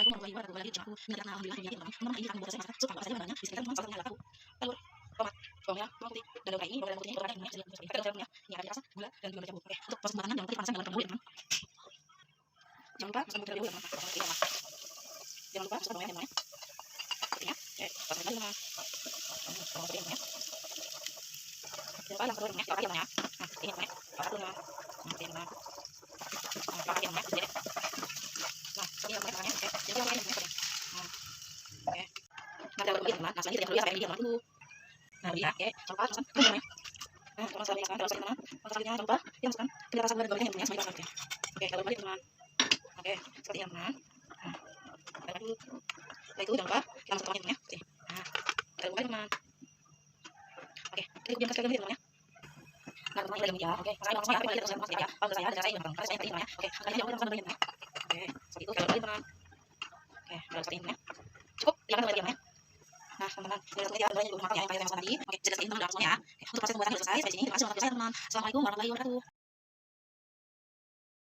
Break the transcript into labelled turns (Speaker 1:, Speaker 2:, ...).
Speaker 1: Assalamualaikum warahmatullahi wabarakatuh. Bagi channel aku, alhamdulillah ini teman-teman ini akan membuat saya masak sup tanpa sayur dan di sini teman salah satunya adalah tahu, telur, tomat, bawang merah, bawang putih, dan daun ini bawang putihnya itu ini ya, kita daun sayurnya ini akan dirasa gula dan juga mencampur. Oke, untuk proses pembuatannya jangan lupa dipanasan dengan dahulu ya teman. Jangan lupa masukkan bumbu terlebih dahulu ya teman. Jangan lupa masukkan bawangnya teman ya. Putihnya, oke, pasangkan lagi teman. Bawang putih teman ya. Jangan lupa yang kedua teman ya, pakai teman ya. Nah, ini teman ya, pakai dulu teman. Nah, ini teman. Nah, pakai teman ya, jadi. Nah, ini teman ya, oke. Jadi yang ini teman. Oke. Nah, kita begini teman. Nah, selanjutnya dulu ya sampai medium dulu. Nah, ya, oke. Coba masukkan teman ya. Nah, teman sekali masukkan terus teman. Maka selanjutnya lupa yang masukkan tidak rasa gula dan gaulnya yang punya semuanya rasa. Oke, kalau balik teman. Oke, seperti ini teman. Nah, kita dulu. Setelah itu jangan lupa kita masukkan tomatnya teman ya. Nah, kita balik teman. Oke, kita diamkan sekali teman ya. Nah, teman ini lagi ya. Oke, saya langsung ya, tapi terus saya ya. Kalau saya ada saya gampang. Karena saya tadi teman ya. Oke, kalian jangan lupa teman ya. Oke, seperti itu kalau balik teman. Oke, udah seperti ini ya. Cukup, diamkan kembali ya. Nah, teman-teman, udah langsung aja ambil dulu makannya yang saya masukkan tadi. Oke, sudah seperti ini teman, udah langsung ya. Oke, untuk proses pembuatan sudah selesai. Sampai sini, terima kasih untuk saya teman. Assalamualaikum warahmatullahi wabarakatuh.